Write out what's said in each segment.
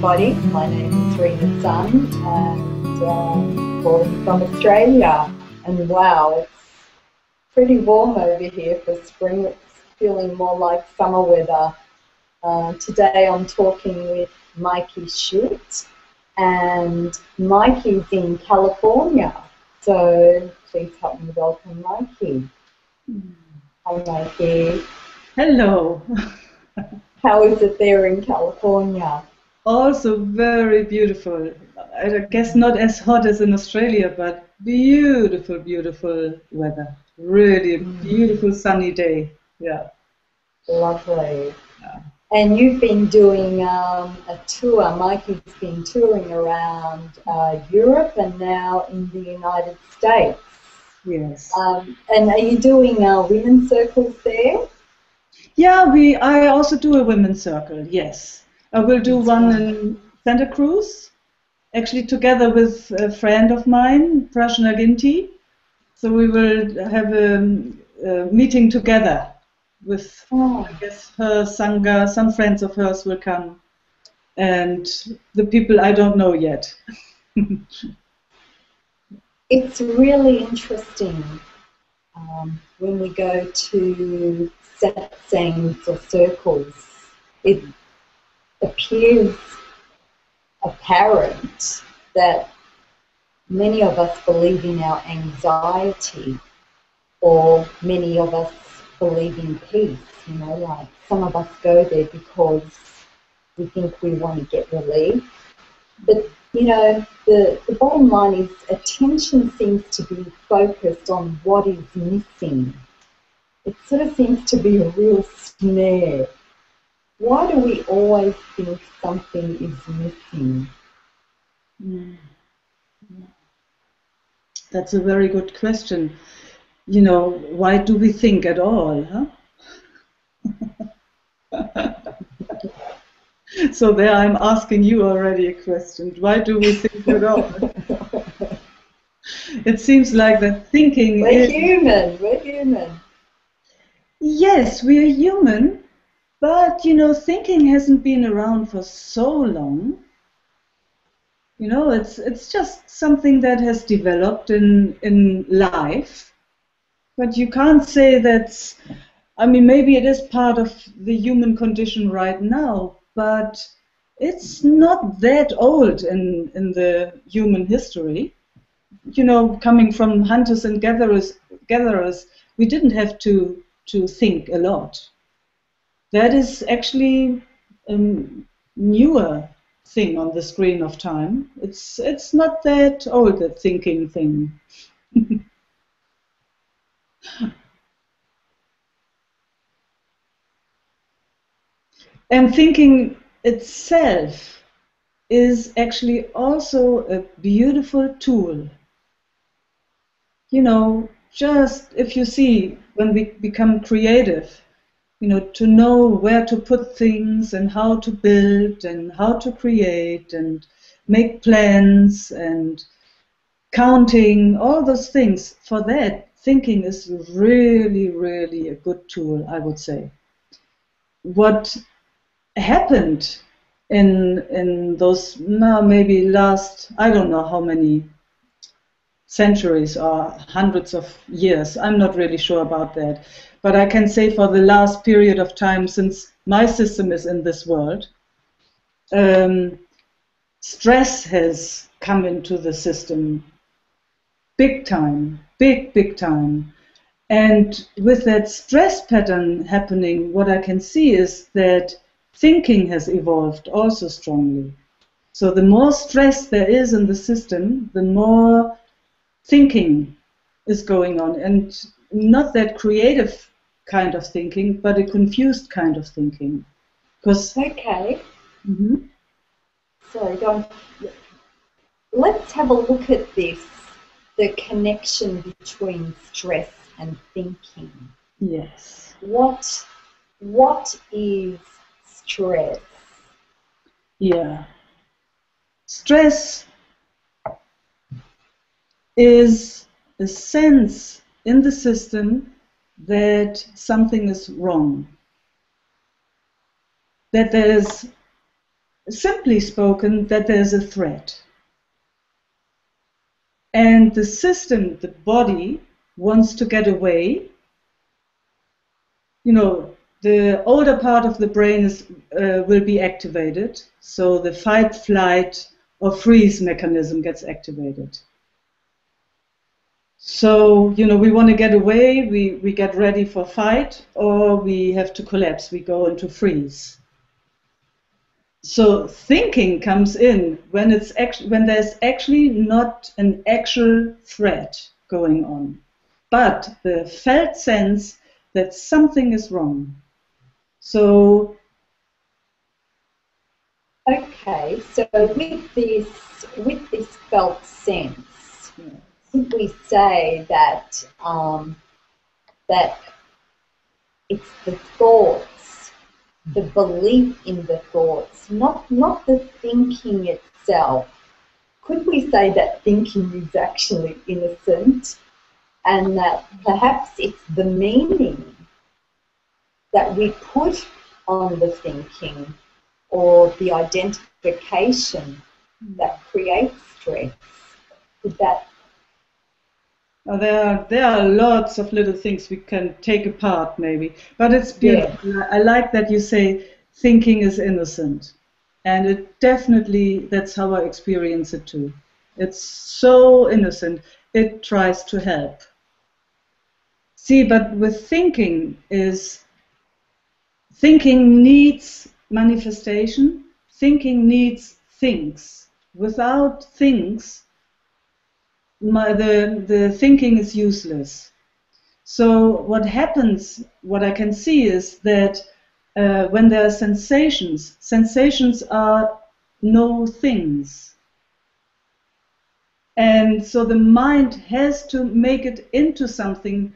everybody. My name is Reenah and calling from Australia. And wow, it's pretty warm over here for spring. It's feeling more like summer weather. Today I'm talking with Meike and Meike is in California. So please help me welcome Meike. Hi Meike. Hello. How is it there in California? Also very beautiful. I guess not as hot as in Australia, but beautiful, beautiful weather. Really beautiful sunny day. Yeah. Lovely. Yeah. And you've been doing a tour. Meike's been touring around Europe and now in the United States. Yes. And are you doing women's circles there? Yeah, I also do a women's circle, yes. I will do one in Santa Cruz, actually together with a friend of mine, freshness. So we will have a meeting together with, I guess, her Sangha. Some friends of hers will come, and the people I don't know yet. It's really interesting when we go to satsangs or circles. It appears apparent that many of us believe in our anxiety, or many of us believe in peace. You know, like some of us go there because we think we want to get relief. But, you know, the bottom line is attention seems to be focused on what is missing. It sort of seems to be a real snare. Why do we always think something is missing? That's a very good question. You know, why do we think at all, huh? So there I'm asking you already a question. Why do we think at all? It seems like that thinking We're human. Yes, we're human, but, you know, thinking hasn't been around for so long. You know, it's just something that has developed in life. But you can't say that's, I mean, maybe it is part of the human condition right now, but it's not that old in the human history. You know, coming from hunters and gatherers, we didn't have to think a lot. That is actually a newer thing on the screen of time. It's not that old, that thinking thing. And thinking itself is actually also a beautiful tool. You know, just if you see when we become creative, you know, to know where to put things and how to build and how to create and make plans and counting, all those things. For that, thinking is really, really a good tool, I would say. What happened in those maybe last, I don't know how many centuries or hundreds of years, I'm not really sure about that, but I can say for the last period of time since my system is in this world, stress has come into the system big time, big time. And with that stress pattern happening, what I can see is that thinking has evolved also strongly. So the more stress there is in the system, the more thinking is going on, and not that creative kind of thinking, but a confused kind of thinking. Okay. So let's have a look at this, the connection between stress and thinking. Yes. What is stress? Yeah. Stress is a sense in the system that something is wrong, that there is simply spoken, that there's a threat. And the system, the body, wants to get away. You know, the older part of the brain will be activated, so the fight, flight, or freeze mechanism gets activated. So, you know, we want to get away, we get ready for fight, or we have to collapse, we go into freeze. So thinking comes in when there's actually not an actual threat going on, but the felt sense that something is wrong. So okay, so with this felt sense, could we say that that it's the thoughts, the belief in the thoughts, not the thinking itself? Could we say that thinking is actually innocent, and that perhaps it's the meaning that we put on the thinking or the identification that creates stress? Could that? There are lots of little things we can take apart, maybe, but it's beautiful. Yeah. I like that you say thinking is innocent, and it definitely, that's how I experience it too. It's so innocent. It tries to help. See, but with thinking needs manifestation. Thinking needs things. Without things, the thinking is useless. So what happens, what I can see is that when there are sensations are no things. And so the mind has to make it into something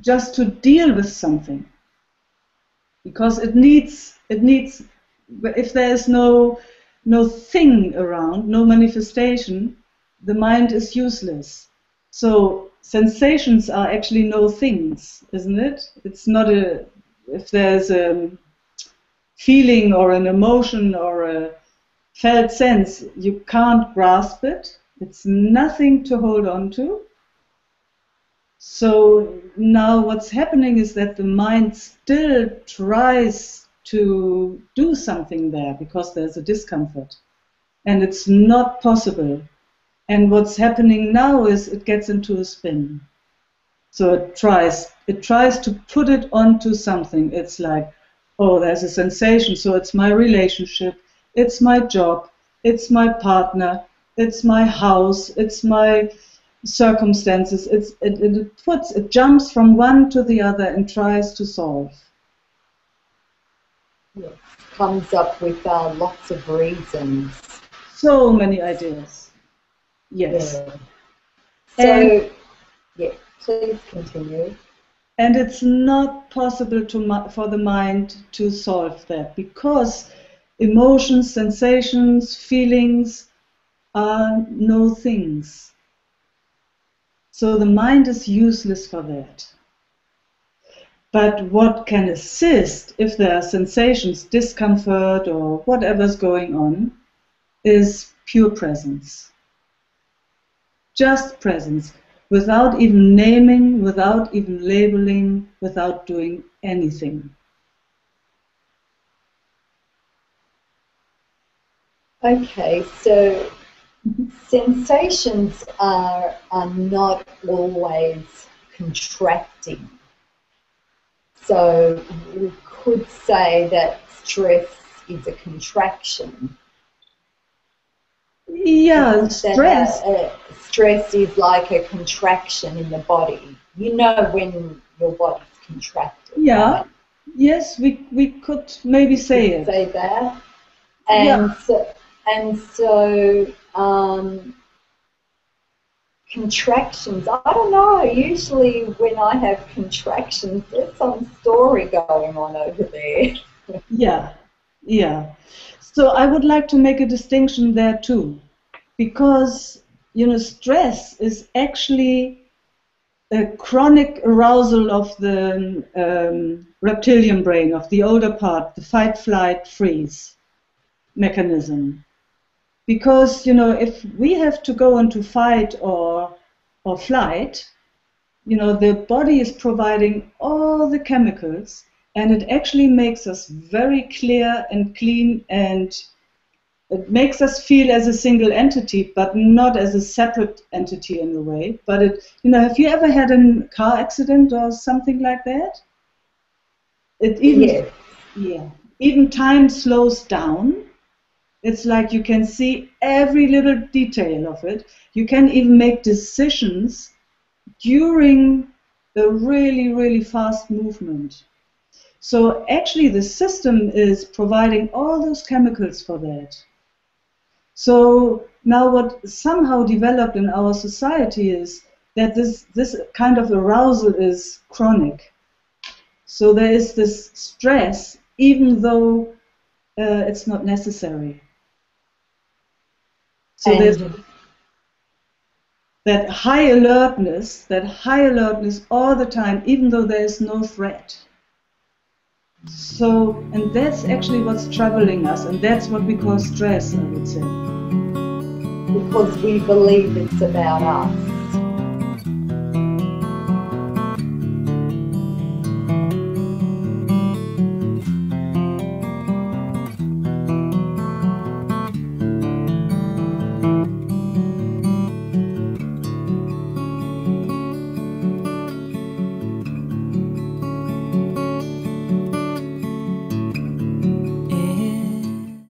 just to deal with something. Because it needs, if there's no thing around, no manifestation, the mind is useless. So sensations are actually no things, isn't it? It's not if there's a feeling or an emotion or a felt sense, you can't grasp it. It's nothing to hold on to. So now what's happening is that the mind still tries to do something there because there's a discomfort. And it's not possible. And what's happening now is it gets into a spin. So it tries to put it onto something. It's like, oh, there's a sensation, so it's my relationship, it's my job, it's my partner, it's my house, it's my circumstances. It jumps from one to the other and tries to solve. Yes. Comes up with lots of reasons. So many ideas. Yes. Yeah. So, yeah, please continue. And it's not possible for the mind to solve that because emotions, sensations, feelings are no things. So the mind is useless for that. But what can assist if there are sensations, discomfort, or whatever's going on, is pure presence. Just presence, without even naming, without even labeling, without doing anything. Okay, so sensations are not always contracting. So we could say that stress is a contraction. Yeah, stress. Stress is like a contraction in the body. You know when your body's contracted. Yeah. Right? Yes, we could maybe say it. Say that. And so contractions, I don't know, usually when I have contractions, there's some story going on over there. Yeah. So I would like to make a distinction there too, because, stress is actually a chronic arousal of the reptilian brain, of the older part, the fight, flight, freeze. mechanism. Because, you know, if we have to go into fight or flight, you know, the body is providing all the chemicals, and it actually makes us very clear and clean, and it makes us feel as a single entity, but not as a separate entity in a way. But it, you know, have you ever had a car accident or something like that? It even, yeah, even time slows down. It's like you can see every little detail of it. You can even make decisions during a really, really fast movement. So actually the system is providing all those chemicals for that. So now what somehow developed in our society is that this kind of arousal is chronic. So there is this stress, even though it's not necessary. So there's that high alertness all the time, even though there is no threat. So, and that's actually what's troubling us, and that's what we call stress, I would say. Because we believe it's about us.